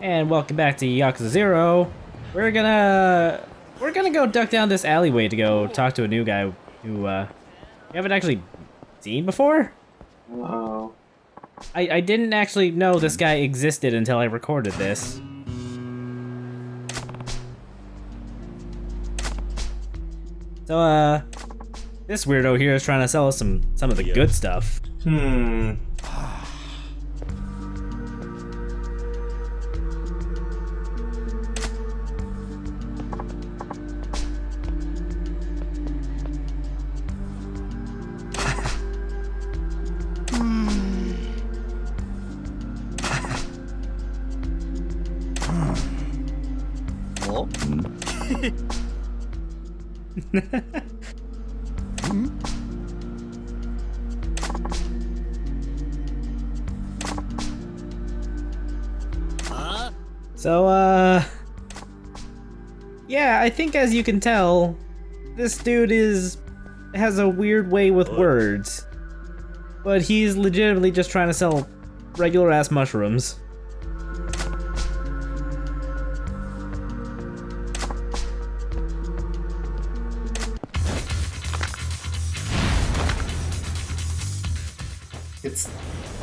And welcome back to Yakuza 0. We're gonna go duck down this alleyway to go talk to a new guy who we haven't actually seen before. Uh-oh. I didn't actually know this guy existed until I recorded this. So this weirdo here is trying to sell us some of the good stuff. So, yeah, I think as you can tell, this dude has a weird way with words. But he's legitimately just trying to sell regular-ass mushrooms.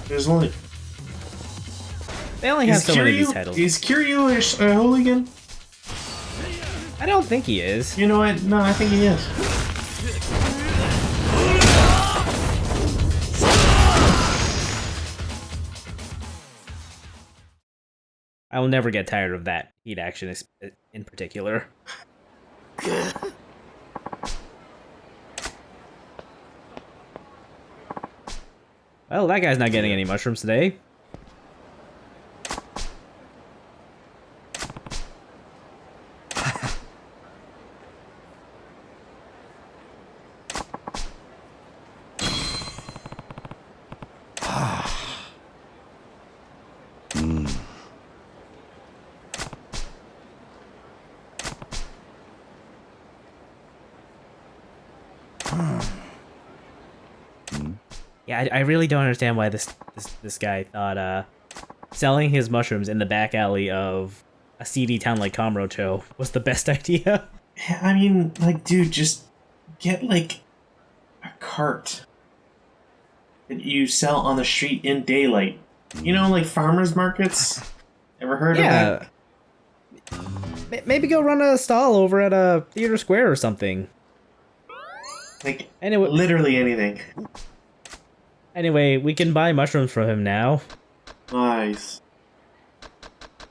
There's only... They only have so many of these titles. Is Kiryu a hooligan? I don't think he is. You know what? No, I think he is. I will never get tired of that heat action in particular. Well, that guy's not getting any mushrooms today. Yeah, I really don't understand why this guy thought selling his mushrooms in the back alley of a seedy town like Kamurocho was the best idea. I mean, like, dude, just get, like, a cart that you sell on the street in daylight. You know, like farmers markets? Ever heard of that? Yeah. Maybe go run a stall over at a theater square or something. Like, anyway, literally anything. Anyway, we can buy mushrooms from him now. Nice.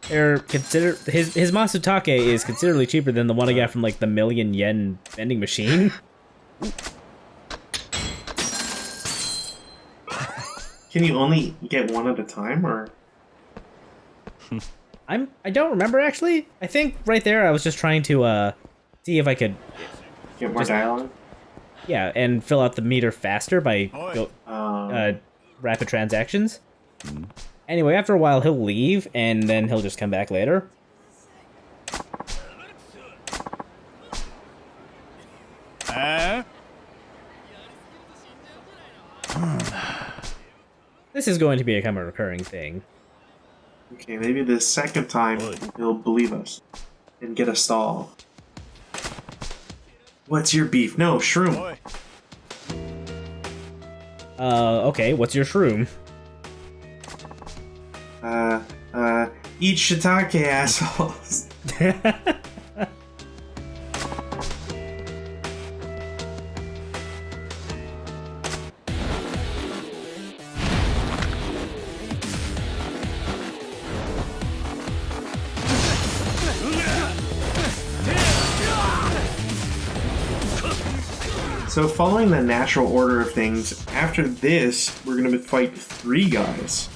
They're his Masutake is considerably cheaper than the one I got from like the $1,000,000 vending machine. Can you only get one at a time, or? I don't remember actually. I think right there I was just trying to see if I could Get more dialogue? Yeah, and fill out the meter faster by rapid transactions. Anyway, after a while he'll leave, and then he'll just come back later. This is going to become a recurring thing. Okay, maybe the second time he'll believe us and get a stall. What's your beef? No, shroom. Okay, what's your shroom? Eat shiitake, assholes. So following the natural order of things, after this, we're gonna fight 3 guys.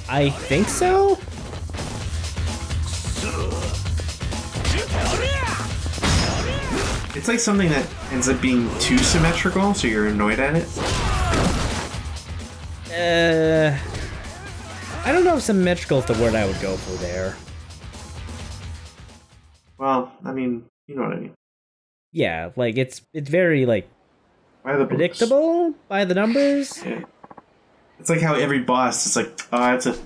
I think so? It's like something that ends up being too symmetrical, so you're annoyed at it. I don't know if symmetrical is the word I would go for there. Well, I mean, you know what I mean. Yeah, like it's very like By the predictable by the numbers. Yeah. It's like how every boss, it's like,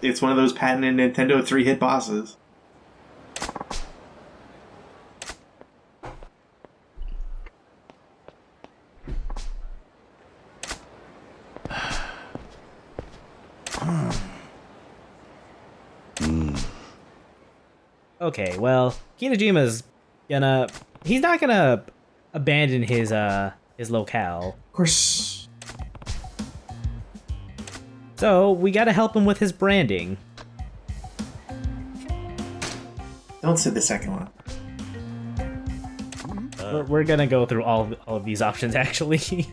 it's one of those patented Nintendo 3-hit bosses. Okay, well, Kitajima's he's not gonna abandon his locale. Of course. So we gotta help him with his branding. Don't say the second one. We're gonna go through all of these options, actually.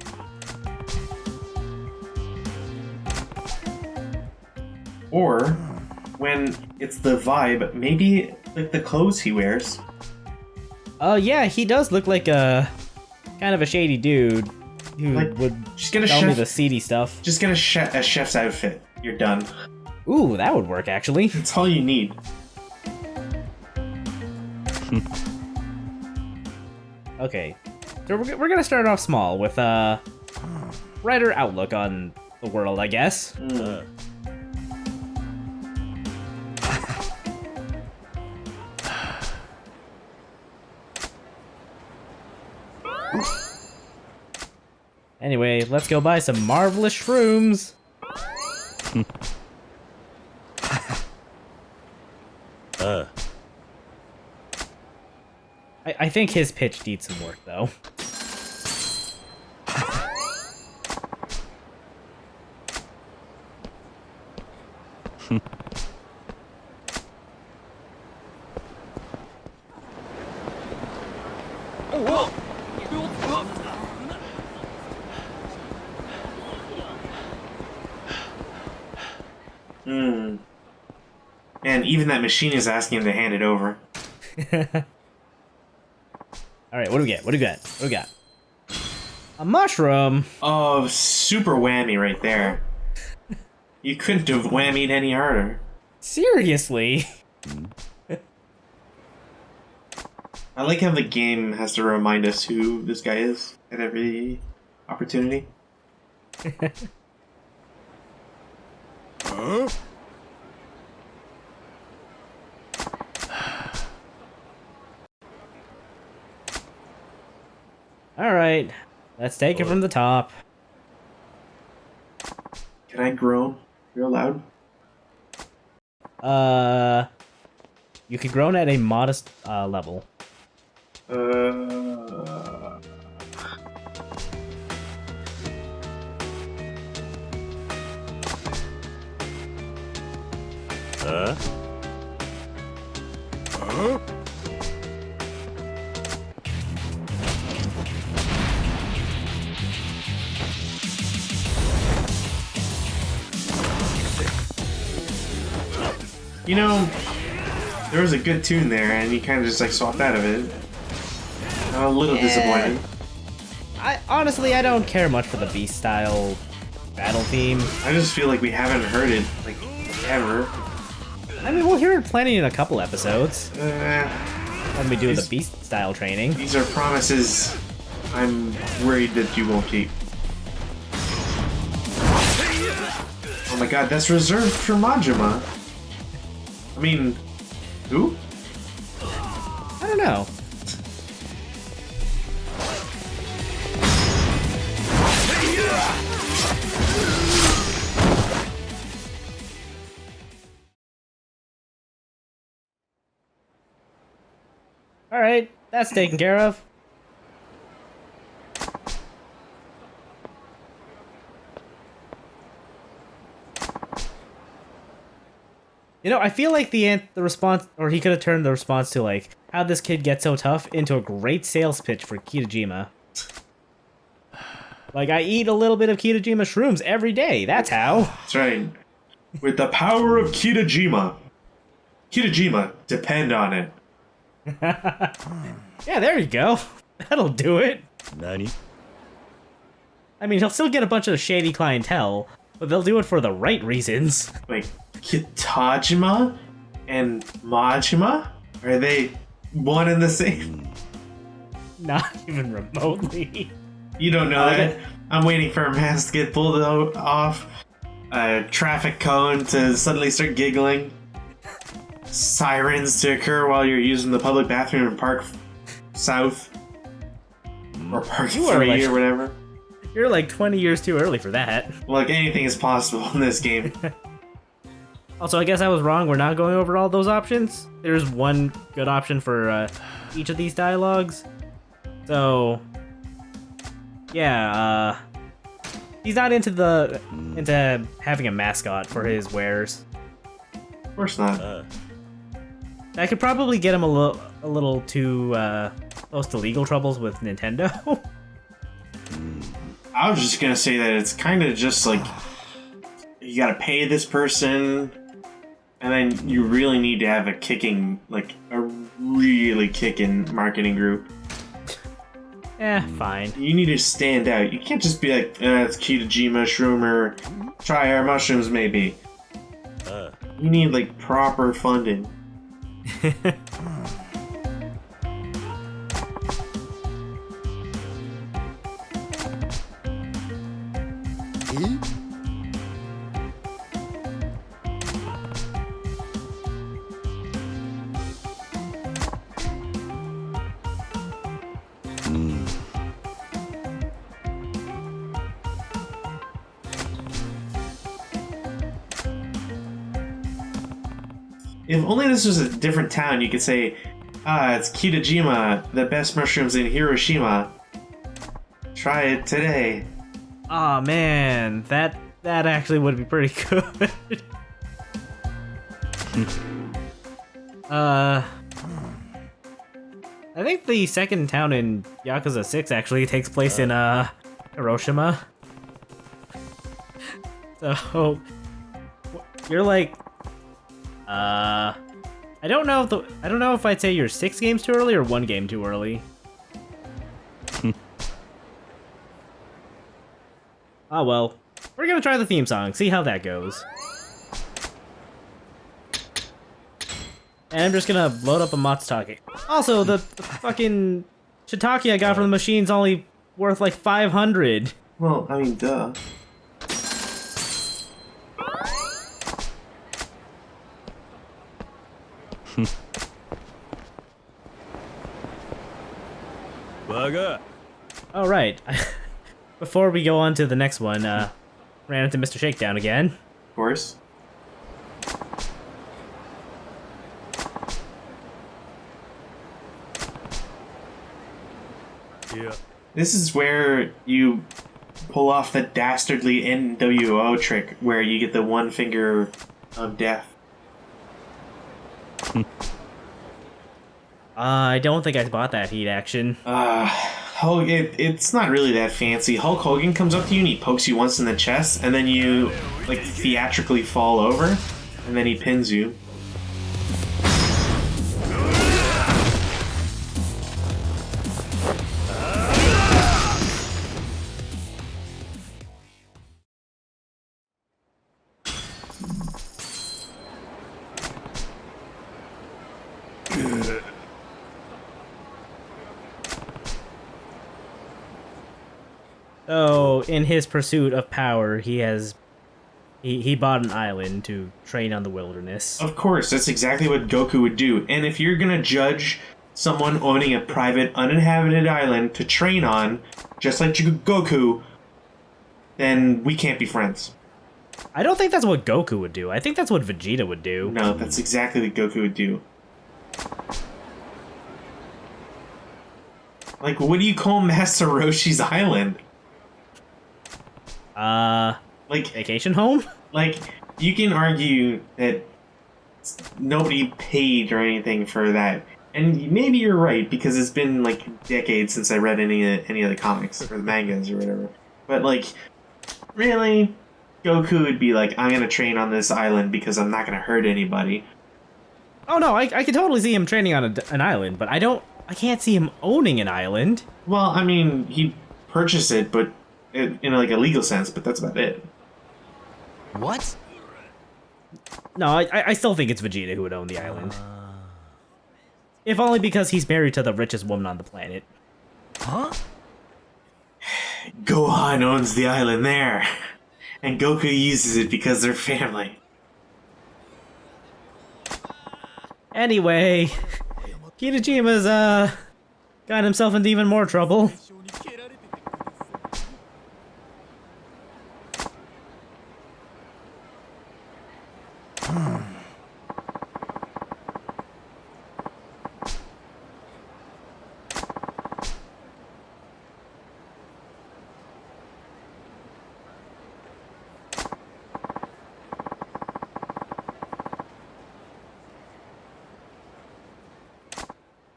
Or, when it's the vibe, maybe like the clothes he wears. Yeah, he does look like a kind of a shady dude who would just get a tell me chef, the seedy stuff. Just get a chef's outfit. You're done. Ooh, that would work, actually. That's all you need. Okay, so we're gonna start off small with a brighter outlook on the world, I guess. Anyway, let's go buy some marvelous shrooms. I think his pitch needs some work, though. And even that machine is asking him to hand it over. Alright, what do we get? What do we got? What do we got? A mushroom! Oh, super whammy right there. You couldn't have whammied any harder. Seriously? I like how the game has to remind us who this guy is at every opportunity. Huh? Alright, let's take it from the top. Can I groan real loud? You can groan at a modest level. Huh? Huh? You know, there was a good tune there, and you kind of just like swapped out of it. I'm a little disappointed. Honestly, I don't care much for the Beast style battle theme. I just feel like we haven't heard it like ever. I mean, we'll hear it plenty in a couple episodes when we do the these- Beast style training. These are promises I'm worried that you won't keep. Oh my god, that's reserved for Majima. I mean, who? I don't know. Alright, that's taken care of. You know, I feel like the response, or he could have turned the response to, like, how this kid gets so tough into a great sales pitch for Kitajima. Like, I eat a little bit of Kitajima shrooms every day, that's how. That's right. With the power of Kitajima. Kitajima, depend on it. Yeah, there you go. That'll do it. Nani? I mean, he'll still get a bunch of shady clientele, but they'll do it for the right reasons. Like, Kitajima and Majima? Are they one and the same? Not even remotely. You don't know that. I'm waiting for a mask to get pulled off. a traffic cone to suddenly start giggling. Sirens to occur while you're using the public bathroom in Park South. Or Park 3 or whatever. You're like 20 years too early for that. Like, anything is possible in this game. Also, I guess I was wrong. We're not going over all those options. There's one good option for each of these dialogues. So, yeah, he's not into having a mascot for his wares. Of course not. I could probably get him a little too close to legal troubles with Nintendo. I was just gonna say that it's kind of just like you gotta pay this person, and then you really need to have a really kicking marketing group. Fine. You need to stand out. You can't just be like, it's Kitajima, Shroomer, try our mushrooms maybe. You need like proper funding. If only this was a different town, you could say, it's Kitajima, the best mushrooms in Hiroshima. Try it today. Aw, man, that actually would be pretty good. I think the second town in Yakuza 6 actually takes place in Hiroshima. So you're like, I don't know if I'd say you're 6 games too early or 1 game too early. Oh well, we're gonna try the theme song, see how that goes. And I'm just gonna load up a Matsutake. Also, the fucking shiitake I got from the machine's only worth like 500. Well, I mean, duh. All right. Before we go on to the next one, ran into Mr. Shakedown again. Of course. Yeah. This is where you pull off the dastardly NWO trick where you get the one finger of death. I don't think I bought that heat action. It's not really that fancy. Hulk Hogan comes up to you and he pokes you once in the chest, and then you, like, theatrically fall over, and then he pins you. So, in his pursuit of power, he bought an island to train on the wilderness. Of course, that's exactly what Goku would do. And if you're gonna judge someone owning a private, uninhabited island to train on, just like Goku, then we can't be friends. I don't think that's what Goku would do. I think that's what Vegeta would do. No, that's exactly what Goku would do. Like, what do you call Master Roshi's island? Like, Vacation home? Like, you can argue that nobody paid or anything for that. And maybe you're right, because it's been, like, decades since I read any of the comics, or the mangas, or whatever. But, like, really? Goku would be like, I'm gonna train on this island because I'm not gonna hurt anybody. Oh no, I can totally see him training on an island, but I can't see him owning an island. Well, I mean, he purchased it, but in, like, a legal sense, but that's about it. What? No, I still think it's Vegeta who would own the island. If only because he's married to the richest woman on the planet. Huh? Gohan owns the island there. and Goku uses it because they're family. Anyway, Kitajima's got himself into even more trouble.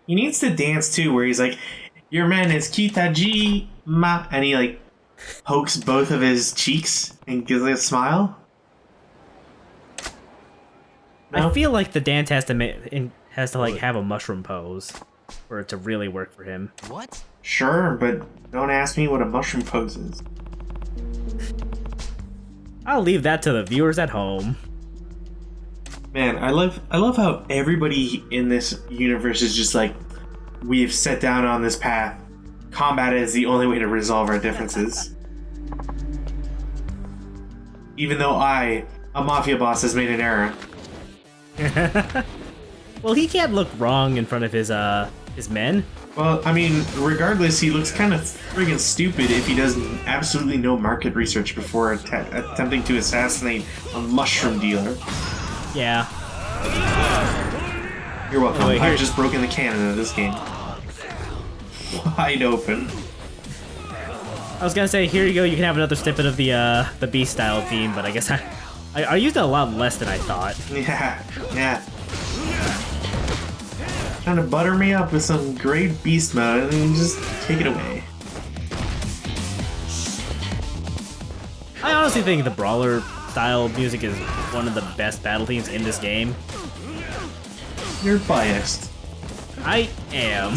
He needs to dance too, where he's like, "Your man is Kitajima," and he like pokes both of his cheeks and gives like a smile. No? I feel like the dance has to like have a mushroom pose for it to really work for him. What? Sure, but don't ask me what a mushroom pose is. I'll leave that to the viewers at home. Man, I love how everybody in this universe is just like, we have set down on this path. Combat is the only way to resolve our differences. Even though a mafia boss, has made an error. Well, he can't look wrong in front of his men. Well, I mean, regardless, he looks kind of friggin' stupid if he does absolutely no market research before attempting to assassinate a mushroom dealer. Yeah. You're welcome. Oh, wait, I've just broken the canon of this game. Wide open. I was gonna say, here you go, you can have another snippet of the beast style theme, but I guess I used it a lot less than I thought. Yeah. Trying to butter me up with some great beast mode and then just take it away. I honestly think the brawler style music is one of the best battle themes in this game. You're biased. I am.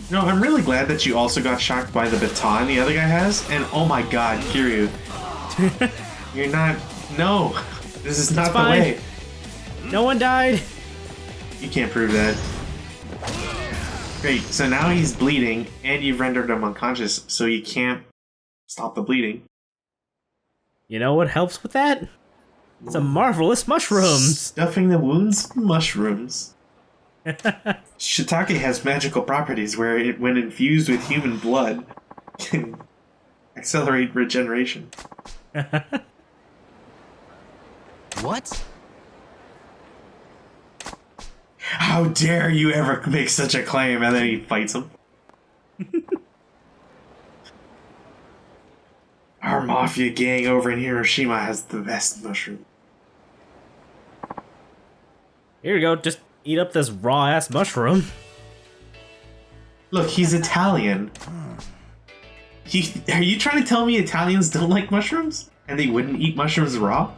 No, I'm really glad that you also got shocked by the baton the other guy has, and oh my god, Kiryu. You're not... No! This is not the fine. way. No one died. You can't prove that. Great, so now he's bleeding, and you've rendered him unconscious, so you can't stop the bleeding. You know what helps with that? Some marvelous mushrooms. Stuffing the wounds? Mushrooms. Shiitake has magical properties where it, when infused with human blood, can accelerate regeneration. What? How dare you ever make such a claim? And then he fights him. Our mafia gang over in Hiroshima has the best mushroom. Here you go, just eat up this raw-ass mushroom. Look, he's Italian. Are you trying to tell me Italians don't like mushrooms? And they wouldn't eat mushrooms raw?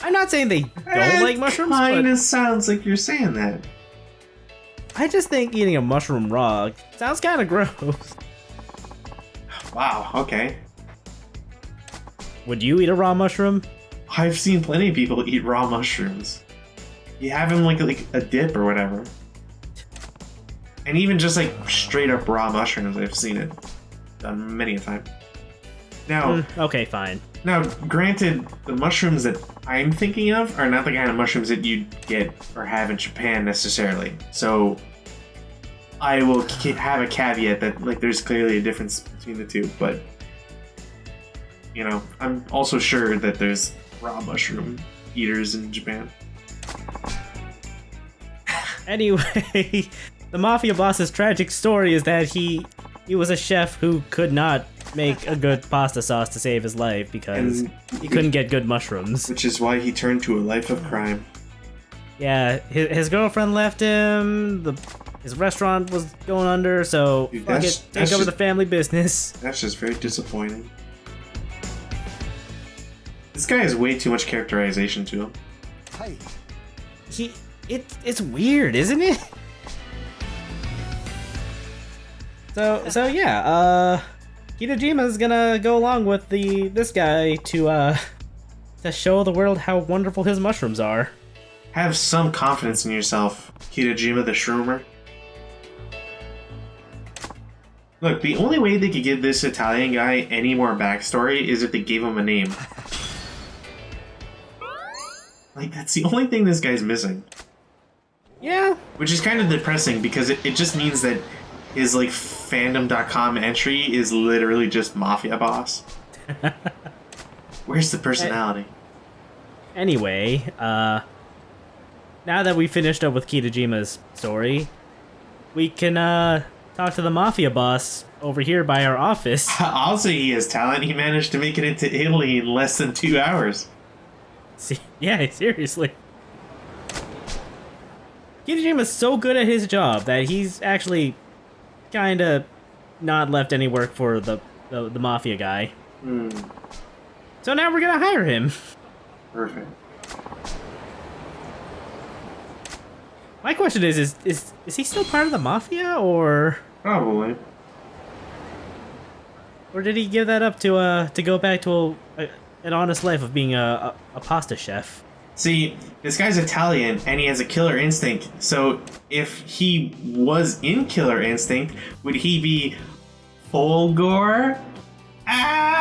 I'm not saying they don't like mushrooms, Kinda but sounds like you're saying that. I just think eating a mushroom raw sounds kind of gross. Wow, okay. Would you eat a raw mushroom? I've seen plenty of people eat raw mushrooms. You have them like a dip or whatever. And even just like straight up raw mushrooms, I've seen it done many a time. Now, Okay, fine. Now, granted, the mushrooms that I'm thinking of are not the kind of mushrooms that you'd get or have in Japan necessarily. So, I will have a caveat that like there's clearly a difference between the two, but you know, I'm also sure that there's raw mushroom eaters in Japan. Anyway, the mafia boss's tragic story is that he was a chef who could not make a good pasta sauce to save his life because he couldn't get good mushrooms. Which is why he turned to a life of crime. Yeah, his girlfriend left him, his restaurant was going under, so Dude, take over the family business. That's just very disappointing. This guy has way too much characterization to him. Hey. It's weird, isn't it? So yeah, Kitajima's gonna go along with this guy to show the world how wonderful his mushrooms are. Have some confidence in yourself, Kitajima the Shroomer. Look, the only way they could give this Italian guy any more backstory is if they gave him a name. Like, that's the only thing this guy's missing. Yeah. Which is kind of depressing because it just means that his, like, fandom.com entry is literally just Mafia Boss. Where's the personality? Anyway, now that we finished up with Kitajima's story, we can, talk to the Mafia boss over here by our office. I'll say he has talent. He managed to make it into Italy in less than 2 hours. See, yeah, seriously. Kitajima's so good at his job that he's actually kinda not left any work for the Mafia guy. So now we're gonna hire him. Perfect. My question is he still part of the Mafia, or Probably. did he give that up to go back to an honest life of being a pasta chef? See, this guy's Italian and he has a killer instinct. So if he was in Killer Instinct, would he be Fulgor? Ah!